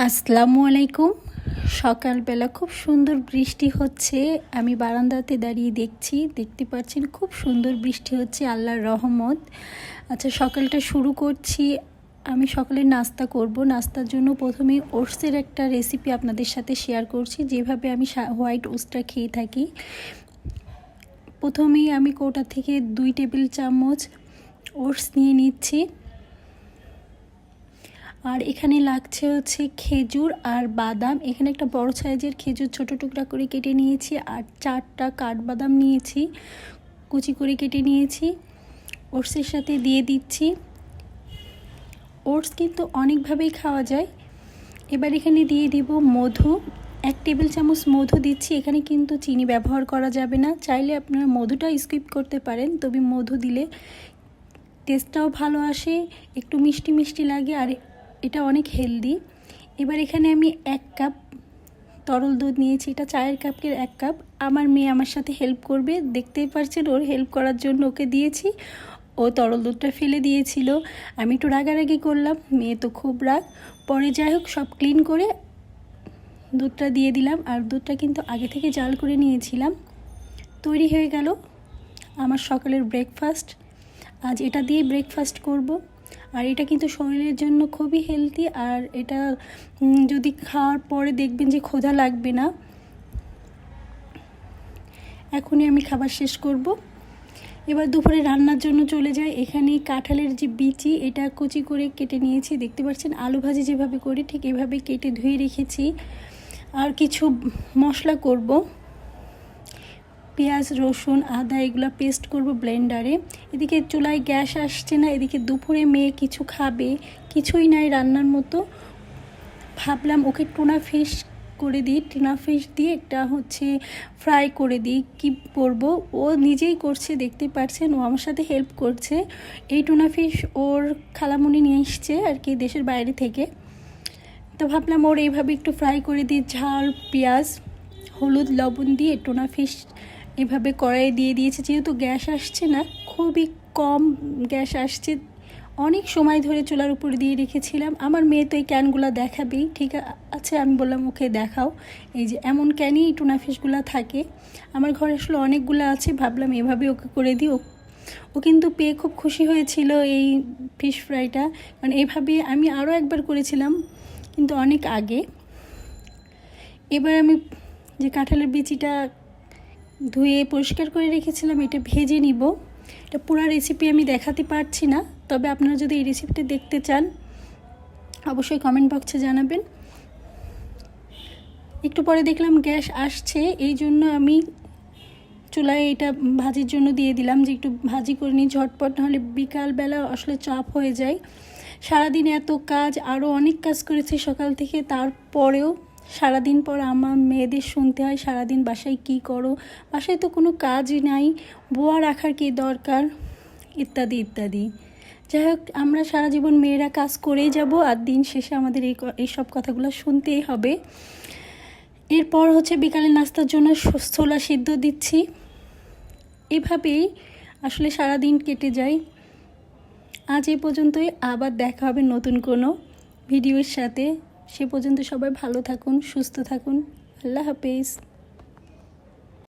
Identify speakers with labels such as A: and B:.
A: আসসালামু আলাইকুম। সকালবেলা খুব সুন্দর বৃষ্টি হচ্ছে। আমি বারান্দাতে দাঁড়িয়ে দেখতে পাচ্ছেন খুব সুন্দর বৃষ্টি হচ্ছে, আল্লাহর রহমত। আচ্ছা, সকালটা শুরু করছি। আমি সকালে নাস্তা করব। নাস্তার জন্য প্রথমে ওটসের একটা রেসিপি আপনাদের সাথে শেয়ার করছি, যেভাবে আমি হোয়াইট ওটসটা খেয়ে থাকি। প্রথমেই আমি কৌটা থেকে 2 টেবিল চামচ ওটস নিয়ে নিচ্ছি। আর এখানে লাগছে হচ্ছে খেজুর আর বাদাম। এখানে একটা বড় সাইজের খেজুর ছোট টুকরা করে কেটে নিয়েছি, আর 4টা কাঠবাদাম নিয়েছি, কুচি করে কেটে নিয়েছি। ওটসের সাথে দিয়ে দিচ্ছি। ওটস কিন্তু অনেকভাবেই খাওয়া যায়। এবার এখানে দিয়ে দিব মধু। 1 টেবিল চামচ মধু দিচ্ছি। এখানে কিন্তু চিনি ব্যবহার করা যাবে না, চাইলে আপনারা মধুটা স্কিপ করতে পারেন, তবে মধু দিলে টেস্টটাও ভালো আসে, একটু মিষ্টি মিষ্টি লাগে, আর এটা অনেক হেলদি। এবার এখানে আমি 1 কাপ তরল দুধ নিয়েছি। এটা চায়ের কাপের 1 কাপ। আমার মেয়ে আমার সাথে হেল্প করবে, দেখতেই পাচ্ছেন, ওর হেল্প করার জন্য ওকে দিয়েছি। ও তরল দুধটা ফেলে দিয়েছিল, আমি একটু রাগারাগি করলাম, মেয়ে তো খুব রাগ। পরে যাই হোক, সব ক্লিন করে দুধটা দিয়ে দিলাম। আর দুধটা কিন্তু আগে থেকে জাল করে নিয়েছিলাম। তৈরি হয়ে গেল আমার সকালের ব্রেকফাস্ট। আজ এটা দিয়ে ব্রেকফাস্ট করব। আর এটা কিন্তু শরীরের জন্য খুবই হেলদি, আর এটা যদি খাওয়ার পরে দেখবেন যে ক্ষুধা লাগবে না। এখনই আমি খাবার শেষ করব। এবার দুপুরে রান্নার জন্য চলে যাই। এখানে কাঁঠালের যে বিচি, এটা কুচি করে কেটে নিয়েছি। দেখতে পাচ্ছেন আলু ভাজি যেভাবে করি ঠিক এভাবে কেটে ধুয়ে রেখেছি। আর কিছু মশলা করব, পেঁয়াজ, রসুন, আদা এগুলো পেস্ট করব ব্লেন্ডারে। এদিকে চুলায় গ্যাস আসছে না, এদিকে দুপুরে মেয়ে কিছু খাবে, কিছুই নাই রান্নার মতো। ভাবলাম ওকে টুনা ফিশ করে দিই, টুনা ফিশ দিয়ে একটা ফ্রাই করে দিই। কি করব, ও নিজেই করছে, দেখতে পাচ্ছেন, ও আমার সাথে হেল্প করছে। এই টুনা ফিশ ওর খালামুনি নিয়ে এসছে আর কি, দেশের বাইরে থেকে। তো ভাবলাম ওর এইভাবে একটু ফ্রাই করে দিই, ঝাল, পেঁয়াজ, হলুদ, লবণ দিয়ে টুনা ফিশ এভাবে কড়াইয়ে দিয়ে দিয়েছে। যেহেতু গ্যাস আসছে না, খুবই কম গ্যাস আসছে, অনেক সময় ধরে চুলার উপরে দিয়ে রেখেছিলাম। আমার মেয়ে তো এই ক্যানগুলো দেখাবেই, ঠিক আছে, আমি বললাম ওকে দেখাও। এই যে এমন ক্যানই টুনা ফিশগুলো থাকে। আমার ঘরে আসলে অনেকগুলো আছে, ভাবলাম এভাবে ওকে করে দিই। ও কিন্তু পেয়ে খুব খুশি হয়েছিল এই ফিশ ফ্রাইটা, কারণ এইভাবে আমি আরও একবার করেছিলাম, কিন্তু অনেক আগে। এবার আমি যে কাঁঠালের বিচিটা ধুয়ে পরিষ্কার করে রেখেছিলাম, এটা ভেজে নিব। এটা পুরো রেসিপি আমি দেখাতে পারছি না, তবে আপনারা যদি এই রেসিপিটা দেখতে চান অবশ্যই কমেন্ট বক্সে জানাবেন। একটু পরে দেখলাম গ্যাস আসছে, এই জন্য আমি চুলায় এটা ভাজির জন্য দিয়ে দিলাম, যে একটু ভাজি করে নিই ঝটপট, নাহলে বিকালবেলা আসলে চাপ হয়ে যায়। সারাদিন এত কাজ, আরও অনেক কাজ করেছি সকাল থেকে, তারপরেও সারাদিন পর আমার মেয়েদের শুনতে হয় সারাদিন বাসায় কি করো, বাসায় তো কোনো কাজই নাই, বোয়া রাখার কি দরকার, ইত্যাদি ইত্যাদি। যাই হোক, আমরা সারা জীবন মেয়েরা কাজ করেই যাব, আর দিন শেষে আমাদের এই সব কথাগুলো শুনতেই হবে। এরপর বিকালে নাস্তার জন্য ছোলা সিদ্ধ দিচ্ছি। এভাবেই আসলে সারাদিন কেটে যায়। আজ এই পর্যন্তই, আবার দেখা হবে নতুন কোনো ভিডিওর সাথে। সে পর্যন্ত সবাই ভালো থাকুন, সুস্থ থাকুন। আল্লাহ হাফেজ।